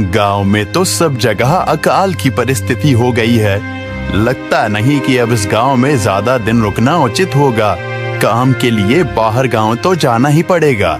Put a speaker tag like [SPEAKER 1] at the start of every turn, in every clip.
[SPEAKER 1] गांव में तो सब जगह अकाल की परिस्थिति हो गई है। लगता नहीं कि अब इस गांव में ज्यादा दिन रुकना उचित होगा। काम के लिए बाहर गांव तो जाना ही पड़ेगा।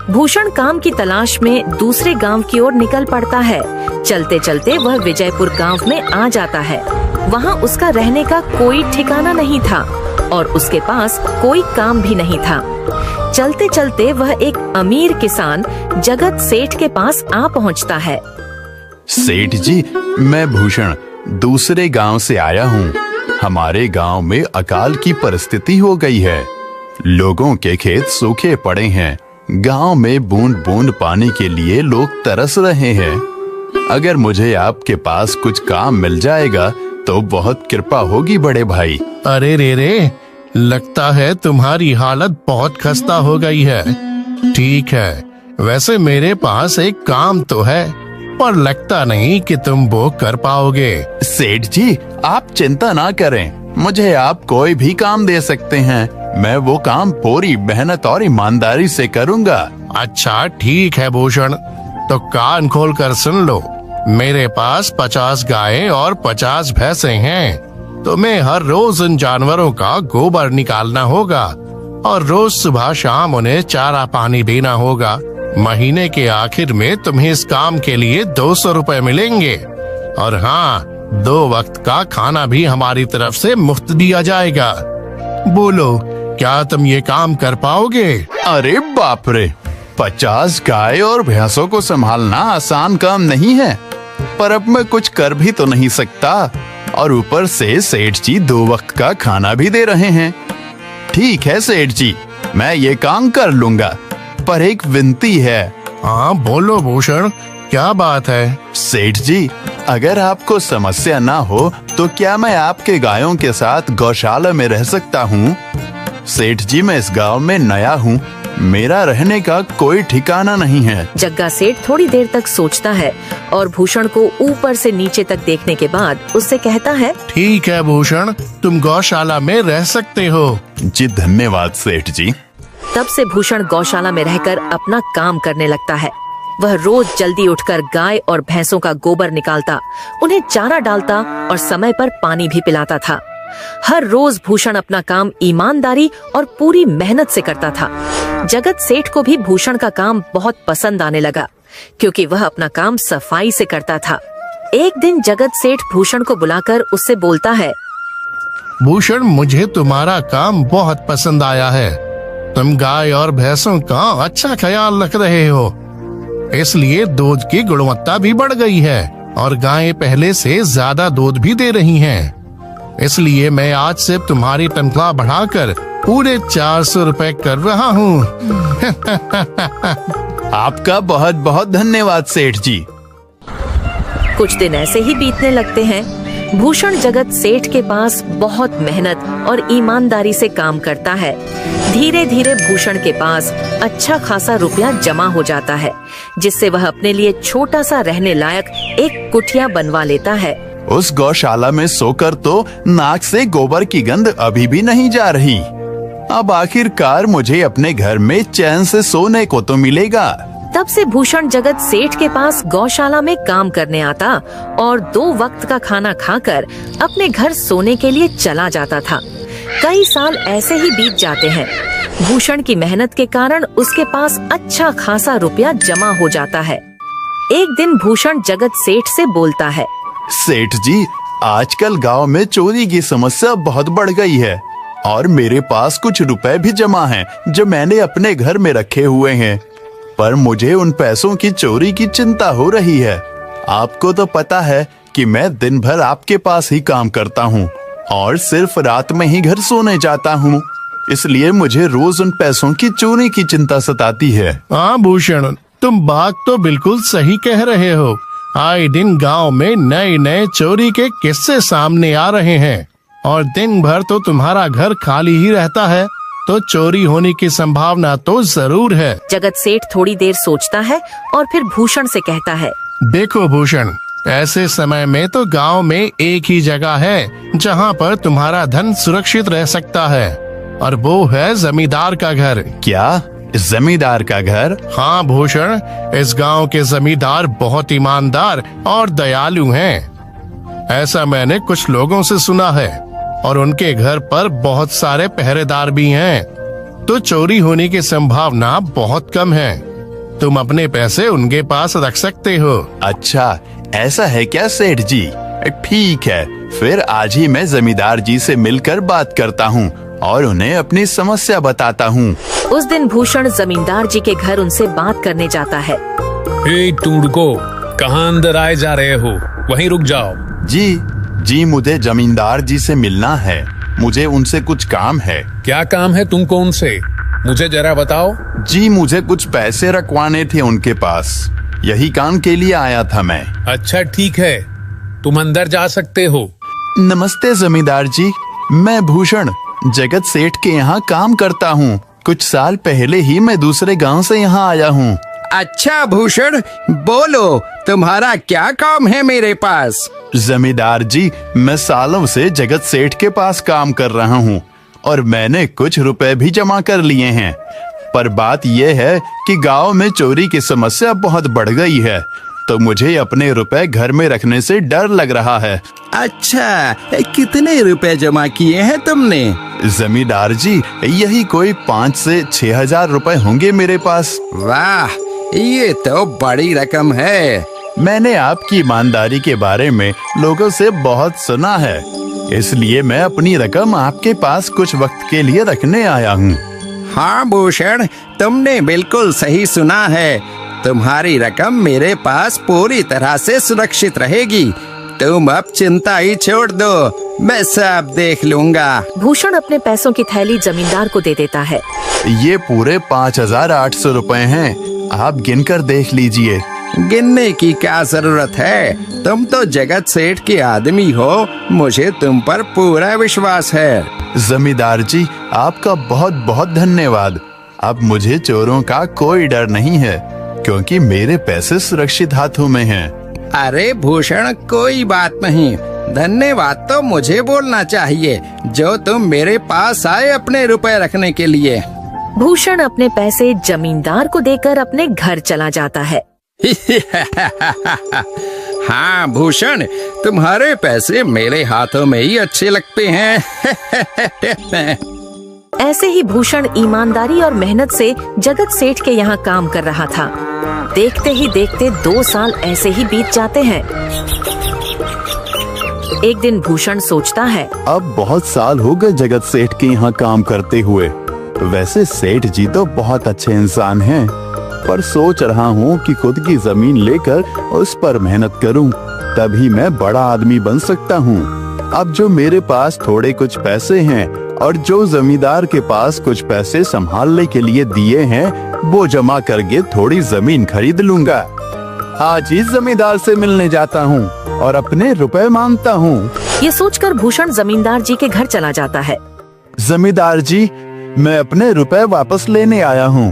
[SPEAKER 2] भूषण काम की तलाश में दूसरे गांव की ओर निकल पड़ता है। चलते चलते वह विजयपुर गांव में आ जाता है। वहां उसका रहने का कोई ठिकाना नहीं था और उसके पास कोई काम भी नहीं था। चलते चलते वह एक अमीर किसान जगत सेठ के पास आ पहुंचता है।
[SPEAKER 1] सेठ जी, मैं भूषण दूसरे गांव से आया हूँ। हमारे गांव में अकाल की परिस्थिति हो गई है। लोगों के खेत सूखे पड़े हैं। गांव में बूंद बूंद पानी के लिए लोग तरस रहे हैं। अगर मुझे आपके पास कुछ काम मिल जाएगा तो बहुत कृपा होगी बड़े भाई।
[SPEAKER 3] अरे रे, लगता है तुम्हारी हालत बहुत खस्ता हो गई है। ठीक है, वैसे मेरे पास एक काम तो है, पर लगता नहीं कि तुम वो कर पाओगे।
[SPEAKER 1] सेठ जी, आप चिंता ना करें। मुझे आप कोई भी काम दे सकते हैं। मैं वो काम पूरी मेहनत और ईमानदारी से करूंगा।
[SPEAKER 3] अच्छा ठीक है भूषण, तो कान खोल कर सुन लो। मेरे पास 50 गायें और 50 भैंसें हैं। तुम्हें हर रोज उन जानवरों का गोबर निकालना होगा और रोज सुबह शाम उन्हें चारा पानी देना होगा। महीने के आखिर में तुम्हें इस काम के लिए 200 रुपए मिलेंगे। और हाँ, 2 वक्त का खाना भी हमारी तरफ से मुफ्त दिया जाएगा। बोलो, क्या तुम ये काम कर पाओगे?
[SPEAKER 1] अरे बाप रे, 50 गाय और भैंसों को संभालना आसान काम नहीं है। पर अब मैं कुछ कर भी तो नहीं सकता, और ऊपर से सेठ जी 2 वक्त का खाना भी दे रहे हैं। ठीक है सेठ जी, मैं ये काम कर लूंगा, पर एक विनती है।
[SPEAKER 3] हाँ बोलो भूषण, क्या बात है?
[SPEAKER 1] सेठ जी, अगर आपको समस्या ना हो तो क्या मैं आपके गायों के साथ गौशाला में रह सकता हूँ? सेठ जी, मैं इस गांव में नया हूँ। मेरा रहने का कोई ठिकाना नहीं है।
[SPEAKER 2] जग्गा सेठ थोड़ी देर तक सोचता है और भूषण को ऊपर से नीचे तक देखने के बाद उससे कहता है,
[SPEAKER 3] ठीक है भूषण, तुम गौशाला में रह सकते हो।
[SPEAKER 1] जी धन्यवाद सेठ जी।
[SPEAKER 2] तब से भूषण गौशाला में रहकर अपना काम करने लगता है। वह रोज जल्दी उठकर गाय और भैंसों का गोबर निकालता, उन्हें चारा डालता और समय पर पानी भी पिलाता था। हर रोज भूषण अपना काम ईमानदारी और पूरी मेहनत से करता था। जगत सेठ को भी भूषण का काम बहुत पसंद आने लगा, क्योंकि वह अपना काम सफाई से करता था। एक दिन जगत सेठ भूषण को बुलाकर उससे बोलता है,
[SPEAKER 3] भूषण, मुझे तुम्हारा काम बहुत पसंद आया है। तुम गाय और भैंसों का अच्छा ख्याल रख रहे हो, इसलिए दूध की गुणवत्ता भी बढ़ गई है और गायें पहले से ज्यादा दूध भी दे रही हैं। इसलिए मैं आज से तुम्हारी तनख्वाह बढ़ाकर पूरे 400 रुपए कर रहा हूँ।
[SPEAKER 1] आपका बहुत बहुत धन्यवाद सेठ जी।
[SPEAKER 2] कुछ दिन ऐसे ही बीतने लगते हैं। भूषण जगत सेठ के पास बहुत मेहनत और ईमानदारी से काम करता है। धीरे धीरे भूषण के पास अच्छा खासा रुपया जमा हो जाता है, जिससे वह अपने लिए छोटा सा रहने लायक एक कुटिया बनवा लेता है।
[SPEAKER 1] उस गौशाला में सोकर तो नाक से गोबर की गंध अभी भी नहीं जा रही। अब आखिरकार मुझे अपने घर में चैन से सोने को तो मिलेगा।
[SPEAKER 2] तब से भूषण जगत सेठ के पास गौशाला में काम करने आता और 2 वक्त का खाना खाकर अपने घर सोने के लिए चला जाता था। कई साल ऐसे ही बीत जाते हैं। भूषण की मेहनत के कारण उसके पास अच्छा खासा रुपया जमा हो जाता है। एक दिन भूषण जगत सेठ से बोलता है,
[SPEAKER 1] सेठ जी, आजकल गांव में चोरी की समस्या बहुत बढ़ गई है और मेरे पास कुछ रुपए भी जमा हैं जो मैंने अपने घर में रखे हुए हैं, पर मुझे उन पैसों की चोरी की चिंता हो रही है। आपको तो पता है कि मैं दिन भर आपके पास ही काम करता हूँ और सिर्फ रात में ही घर सोने जाता हूँ, इसलिए मुझे रोज उन पैसों की चोरी की चिंता सताती है।
[SPEAKER 3] हाँ भूषण, तुम बात तो बिल्कुल सही कह रहे हो। आए दिन गांव में नए नए चोरी के किस्से सामने आ रहे हैं और दिन भर तो तुम्हारा घर खाली ही रहता है, तो चोरी होने की संभावना तो जरूर है।
[SPEAKER 2] जगत सेठ थोड़ी देर सोचता है और फिर भूषण से कहता है,
[SPEAKER 3] देखो भूषण, ऐसे समय में तो गांव में एक ही जगह है जहां पर तुम्हारा धन सुरक्षित रह सकता है, और वो है जमींदार का घर।
[SPEAKER 1] क्या जमींदार का घर?
[SPEAKER 3] हाँ भूषण, इस गांव के जमींदार बहुत ईमानदार और दयालु हैं। ऐसा मैंने कुछ लोगों से सुना है और उनके घर पर बहुत सारे पहरेदार भी हैं, तो चोरी होने की संभावना बहुत कम है। तुम अपने पैसे उनके पास रख सकते हो।
[SPEAKER 1] अच्छा, ऐसा है क्या सेठ जी? ठीक है, फिर आज ही मैं जमींदार जी से मिलकर बात करता हूँ और उन्हें अपनी समस्या बताता हूँ।
[SPEAKER 2] उस दिन भूषण जमींदार जी के घर उनसे बात करने जाता है।
[SPEAKER 4] हे टूडको, कहाँ अंदर आए जा रहे हो? वहीं रुक जाओ।
[SPEAKER 1] जी, मुझे जमींदार जी से मिलना है। मुझे उनसे कुछ काम है।
[SPEAKER 4] क्या काम है तुमको उनसे? मुझे जरा बताओ।
[SPEAKER 1] जी, मुझे कुछ पैसे रखवाने थे उनके पास, यही काम के लिए आया था मैं।
[SPEAKER 4] अच्छा ठीक है, तुम अंदर जा सकते हो।
[SPEAKER 1] नमस्ते जमींदार जी, मैं भूषण जगत सेठ के यहाँ काम करता हूँ। कुछ साल पहले ही मैं दूसरे गांव से यहाँ आया हूँ।
[SPEAKER 5] अच्छा भूषण, बोलो तुम्हारा क्या काम है मेरे पास?
[SPEAKER 1] जमींदार जी, मैं सालों से जगत सेठ के पास काम कर रहा हूँ और मैंने कुछ रुपए भी जमा कर लिए हैं। पर बात यह है कि गांव में चोरी की समस्या बहुत बढ़ गई है, तो मुझे अपने रुपए घर में रखने से डर लग रहा है।
[SPEAKER 5] अच्छा, कितने रुपए जमा किए हैं तुमने?
[SPEAKER 1] जमींदार जी, यही कोई 5 से 6 हजार रुपए होंगे मेरे पास।
[SPEAKER 5] वाह, ये तो बड़ी रकम है।
[SPEAKER 1] मैंने आपकी ईमानदारी के बारे में लोगों से बहुत सुना है, इसलिए मैं अपनी रकम आपके पास कुछ वक्त के लिए रखने आया हूँ।
[SPEAKER 5] हाँ भूषण, तुमने बिल्कुल सही सुना है। तुम्हारी रकम मेरे पास पूरी तरह से सुरक्षित रहेगी। तुम अब चिंता ही छोड़ दो, मैं सब देख लूंगा।
[SPEAKER 2] भूषण अपने पैसों की थैली जमींदार को दे देता है।
[SPEAKER 1] ये पूरे 5,800 रुपए हैं, आप गिनकर देख लीजिए।
[SPEAKER 5] गिनने की क्या जरूरत है? तुम तो जगत सेठ के आदमी हो, मुझे तुम पर पूरा विश्वास है।
[SPEAKER 1] जमींदार जी, आपका बहुत बहुत धन्यवाद। अब मुझे चोरों का कोई डर नहीं है, क्योंकि मेरे पैसे सुरक्षित हाथों में हैं।
[SPEAKER 5] अरे भूषण, कोई बात नहीं, धन्यवाद तो मुझे बोलना चाहिए, जो तुम मेरे पास आए अपने रुपए रखने के लिए।
[SPEAKER 2] भूषण अपने पैसे जमींदार को देकर अपने घर चला जाता है।
[SPEAKER 5] हाँ भूषण, तुम्हारे पैसे मेरे हाथों में ही अच्छे लगते हैं।
[SPEAKER 2] ऐसे ही भूषण ईमानदारी और मेहनत से जगत सेठ के यहाँ काम कर रहा था। देखते ही देखते 2 साल ऐसे ही बीत जाते हैं। एक दिन भूषण सोचता है,
[SPEAKER 1] अब बहुत साल हो गए जगत सेठ के यहाँ काम करते हुए। वैसे सेठ जी तो बहुत अच्छे इंसान हैं, पर सोच रहा हूँ कि खुद की जमीन लेकर उस पर मेहनत करूँ, तभी मैं बड़ा आदमी बन सकता हूँ। अब जो मेरे पास थोड़े कुछ पैसे हैं और जो जमींदार के पास कुछ पैसे संभालने के लिए दिए हैं, वो जमा करके थोड़ी जमीन खरीद लूंगा। आज ही जमींदार से मिलने जाता हूँ और अपने रुपए मांगता हूँ।
[SPEAKER 2] ये सोचकर भूषण जमींदार जी के घर चला जाता है।
[SPEAKER 1] जमींदार जी, मैं अपने रुपए वापस लेने आया हूँ।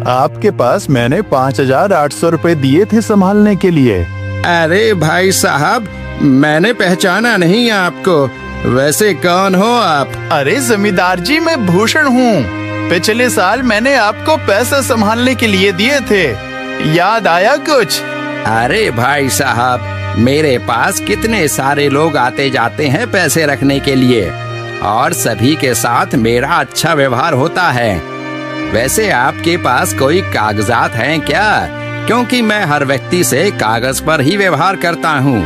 [SPEAKER 1] आपके पास मैंने 5,800 रुपए दिए थे संभालने के लिए।
[SPEAKER 5] अरे भाई साहब, मैंने पहचाना नहीं आपको, वैसे कौन हो आप?
[SPEAKER 1] अरे जमींदार जी, मैं भूषण हूँ। पिछले साल मैंने आपको पैसे संभालने के लिए दिए थे, याद आया कुछ?
[SPEAKER 5] अरे भाई साहब, मेरे पास कितने सारे लोग आते जाते हैं पैसे रखने के लिए, और सभी के साथ मेरा अच्छा व्यवहार होता है। वैसे आपके पास कोई कागजात हैं क्या? क्योंकि मैं हर व्यक्ति से कागज पर ही व्यवहार करता हूँ।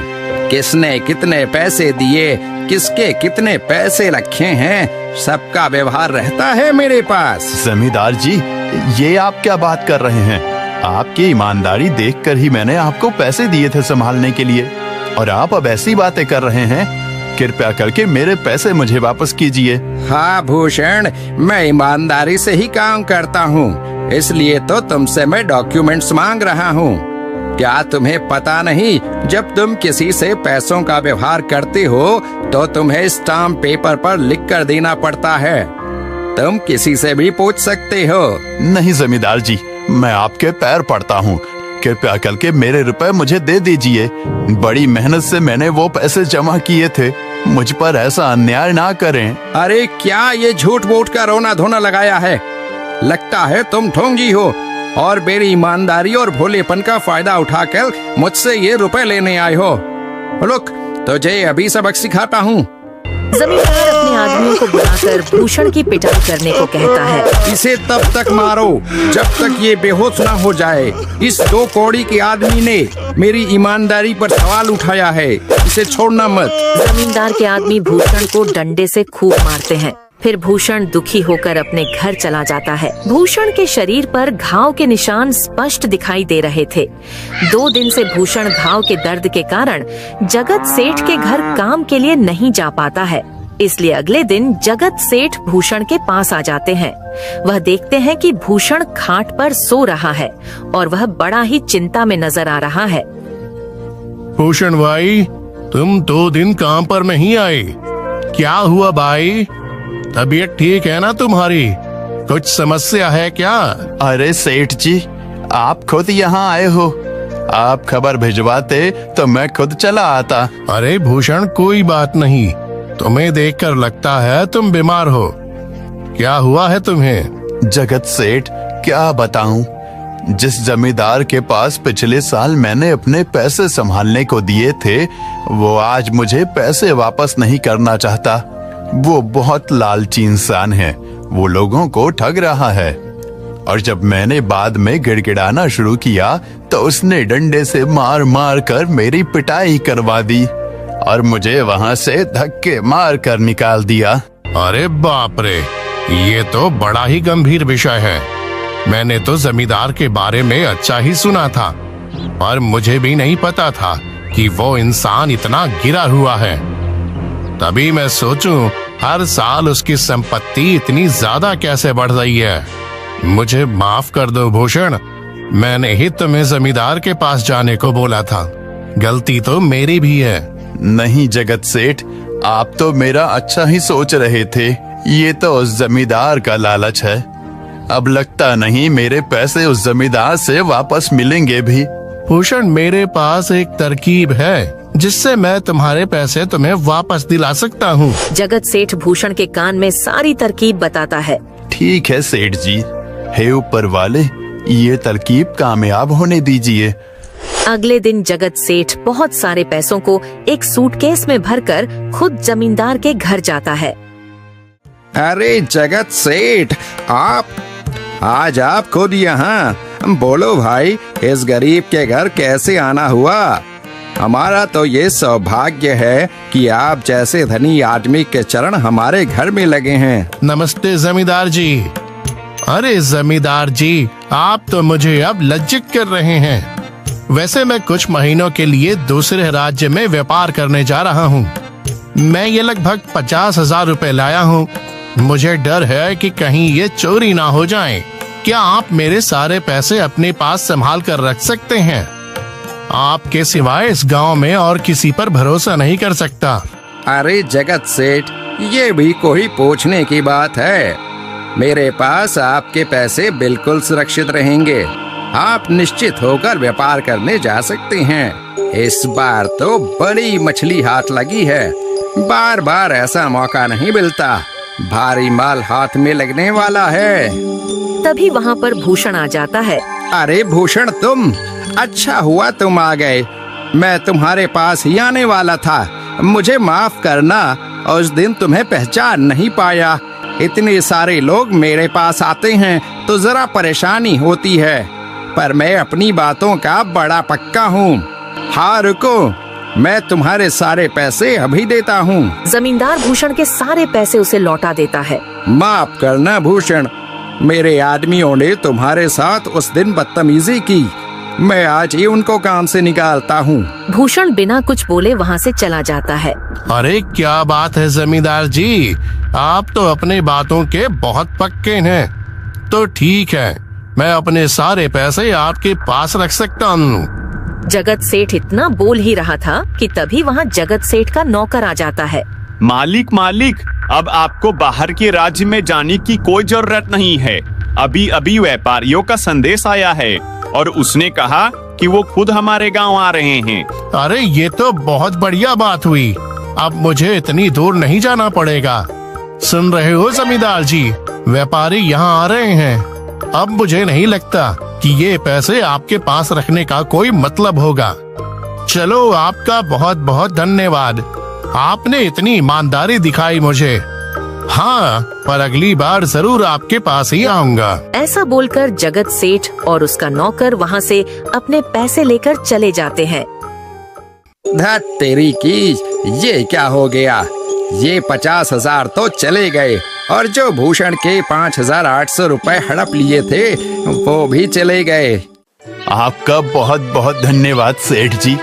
[SPEAKER 5] किसने कितने पैसे दिए, किसके कितने पैसे रखे हैं, सबका व्यवहार रहता है मेरे पास।
[SPEAKER 1] जमींदार जी, ये आप क्या बात कर रहे हैं? आपकी ईमानदारी देखकर ही मैंने आपको पैसे दिए थे संभालने के लिए, और आप अब ऐसी बातें कर रहे हैं। कृपया करके मेरे पैसे मुझे वापस कीजिए।
[SPEAKER 5] हाँ भूषण, मैं ईमानदारी से ही काम करता हूँ, इसलिए तो तुमसे मैं डॉक्यूमेंट्स मांग रहा हूँ। क्या तुम्हें पता नहीं, जब तुम किसी से पैसों का व्यवहार करते हो तो तुम्हें स्टाम्प पेपर पर लिख कर देना पड़ता है। तुम किसी से भी पूछ सकते हो।
[SPEAKER 1] नहीं जमींदार जी, मैं आपके पैर पड़ता हूँ, कृपया करके मेरे रुपए मुझे दे दीजिए। बड़ी मेहनत से मैंने वो पैसे जमा किए थे, मुझ पर ऐसा अन्याय ना करें।
[SPEAKER 5] अरे क्या ये झूठ मूठ का रोना धोना लगाया है? लगता है तुम ढोंगी हो और मेरी ईमानदारी और भोलेपन का फायदा उठाकर मुझसे ये रुपए लेने आए हो। रुक, तुझे अभी सबक सिखाता हूँ।
[SPEAKER 2] जमींदार अपने आदमियों को बुलाकर भूषण की पिटाई करने को कहता है।
[SPEAKER 5] इसे तब तक मारो जब तक ये बेहोश ना हो जाए। इस 2 कौड़ी के आदमी ने मेरी ईमानदारी पर सवाल उठाया है, इसे छोड़ना मत।
[SPEAKER 2] जमींदार के आदमी भूषण को डंडे से खूब मारते हैं। फिर भूषण दुखी होकर अपने घर चला जाता है। भूषण के शरीर पर घाव के निशान स्पष्ट दिखाई दे रहे थे। 2 दिन से भूषण घाव के दर्द के कारण जगत सेठ के घर काम के लिए नहीं जा पाता है। इसलिए अगले दिन जगत सेठ भूषण के पास आ जाते हैं। वह देखते हैं कि भूषण खाट पर सो रहा है और वह बड़ा ही चिंता में नजर आ रहा है।
[SPEAKER 3] भूषण भाई, तुम 2 दिन काम पर नहीं आए, क्या हुआ भाई? तबीयत ठीक है ना तुम्हारी? कुछ समस्या है क्या?
[SPEAKER 1] अरे सेठ जी, आप खुद यहाँ आए हो। आप खबर भिजवाते तो मैं खुद चला आता।
[SPEAKER 3] अरे भूषण, कोई बात नहीं, तुम्हें देखकर लगता है तुम बीमार हो। क्या हुआ है तुम्हें?
[SPEAKER 1] जगत सेठ, क्या बताऊं, जिस जमींदार के पास पिछले साल मैंने अपने पैसे संभालने को दिए थे, वो आज मुझे पैसे वापस नहीं करना चाहता। वो बहुत लालची इंसान है, वो लोगों को ठग रहा है। और जब मैंने बाद में गिड़गिड़ाना शुरू किया तो उसने डंडे से मार मार कर मेरी पिटाई करवा दी और मुझे वहां से धक्के मार कर निकाल दिया।
[SPEAKER 3] अरे बाप रे, ये तो बड़ा ही गंभीर विषय है। मैंने तो जमींदार के बारे में अच्छा ही सुना था, पर मुझे भी नहीं पता था कि वो इंसान इतना गिरा हुआ है। तभी मैं सोचूं, हर साल उसकी संपत्ति इतनी ज्यादा कैसे बढ़ रही है। मुझे माफ कर दो भूषण, मैंने ही तुम्हें जमींदार के पास जाने को बोला था। गलती तो मेरी भी है।
[SPEAKER 1] नहीं जगत सेठ, आप तो मेरा अच्छा ही सोच रहे थे। ये तो उस जमींदार का लालच है। अब लगता नहीं मेरे पैसे उस जमींदार से वापस मिलेंगे भी।
[SPEAKER 3] भूषण, मेरे पास एक तरकीब है जिससे मैं तुम्हारे पैसे तुम्हें वापस दिला सकता हूँ।
[SPEAKER 2] जगत सेठ भूषण के कान में सारी तरकीब बताता है।
[SPEAKER 1] ठीक है सेठ जी, हे ऊपर वाले, ये तरकीब कामयाब होने दीजिए।
[SPEAKER 2] अगले दिन जगत सेठ बहुत सारे पैसों को एक सूटकेस में भरकर खुद जमींदार के घर जाता है।
[SPEAKER 5] अरे जगत सेठ, आज आप खुद यहाँ? बोलो भाई, इस गरीब के घर कैसे आना हुआ? हमारा तो ये सौभाग्य है कि आप जैसे धनी आदमी के चरण हमारे घर में लगे हैं।
[SPEAKER 3] नमस्ते जमींदार जी। अरे जमींदार जी, आप तो मुझे अब लज्जित कर रहे हैं। वैसे मैं कुछ महीनों के लिए दूसरे राज्य में व्यापार करने जा रहा हूँ। मैं ये लगभग 50,000 रुपए लाया हूँ। मुझे डर है कि कहीं ये चोरी ना हो जाए। क्या आप मेरे सारे पैसे अपने पास संभाल कर रख सकते हैं? आपके सिवाय इस गांव में और किसी पर भरोसा नहीं कर सकता।
[SPEAKER 5] अरे जगत सेठ, ये भी कोई पूछने की बात है? मेरे पास आपके पैसे बिल्कुल सुरक्षित रहेंगे। आप निश्चित होकर व्यापार करने जा सकते हैं। इस बार तो बड़ी मछली हाथ लगी है। बार बार ऐसा मौका नहीं मिलता। भारी माल हाथ में लगने वाला है।
[SPEAKER 2] तभी वहाँ पर भूषण आ जाता है।
[SPEAKER 5] अरे भूषण, तुम? अच्छा हुआ तुम आ गए। मैं तुम्हारे पास ही आने वाला था। मुझे माफ करना, उस दिन तुम्हें पहचान नहीं पाया। इतने सारे लोग मेरे पास आते हैं तो जरा परेशानी होती है, पर मैं अपनी बातों का बड़ा पक्का हूँ। हाँ रुको, मैं तुम्हारे सारे पैसे अभी देता हूँ।
[SPEAKER 2] जमींदार भूषण के सारे पैसे उसे लौटा देता है।
[SPEAKER 5] माफ करना भूषण, मेरे आदमियों ने तुम्हारे साथ उस दिन बदतमीजी की। मैं आज ही उनको काम से निकालता हूँ।
[SPEAKER 2] भूषण बिना कुछ बोले वहाँ से चला जाता है।
[SPEAKER 3] अरे क्या बात है जमींदार जी, आप तो अपने बातों के बहुत पक्के हैं। तो ठीक है, मैं अपने सारे पैसे आपके पास रख सकता हूँ।
[SPEAKER 2] जगत सेठ इतना बोल ही रहा था कि तभी वहाँ जगत सेठ का नौकर आ जाता है।
[SPEAKER 6] मालिक, अब आपको बाहर के राज्य में जाने की कोई जरूरत नहीं है। अभी अभी व्यापारियों का संदेश आया है और उसने कहा कि वो खुद हमारे गांव आ रहे हैं।
[SPEAKER 3] अरे ये तो बहुत बढ़िया बात हुई। अब मुझे इतनी दूर नहीं जाना पड़ेगा। सुन रहे हो जमींदार जी, व्यापारी यहाँ आ रहे हैं। अब मुझे नहीं लगता कि ये पैसे आपके पास रखने का कोई मतलब होगा। चलो, आपका बहुत बहुत धन्यवाद। आपने इतनी ईमानदारी दिखाई मुझे। हाँ, पर अगली बार जरूर आपके पास ही आऊंगा।
[SPEAKER 2] ऐसा बोलकर जगत सेठ और उसका नौकर वहाँ से अपने पैसे लेकर चले जाते हैं।
[SPEAKER 5] धत तेरी की, ये क्या हो गया? ये 50,000 तो चले गए और जो भूषण के 5,800 रुपए हड़प लिए थे वो भी चले गए।
[SPEAKER 1] आपका बहुत बहुत धन्यवाद सेठ जी।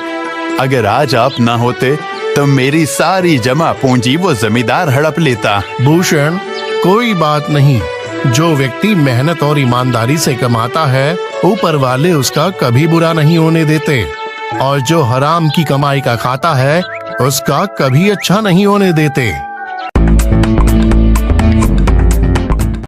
[SPEAKER 1] अगर आज आप ना होते तो मेरी सारी जमा पूंजी वो जमींदार हड़प लेता।
[SPEAKER 3] भूषण, कोई बात नहीं। जो व्यक्ति मेहनत और ईमानदारी से कमाता है, ऊपर वाले उसका कभी बुरा नहीं होने देते, और जो हराम की कमाई का खाता है उसका कभी अच्छा नहीं होने देते।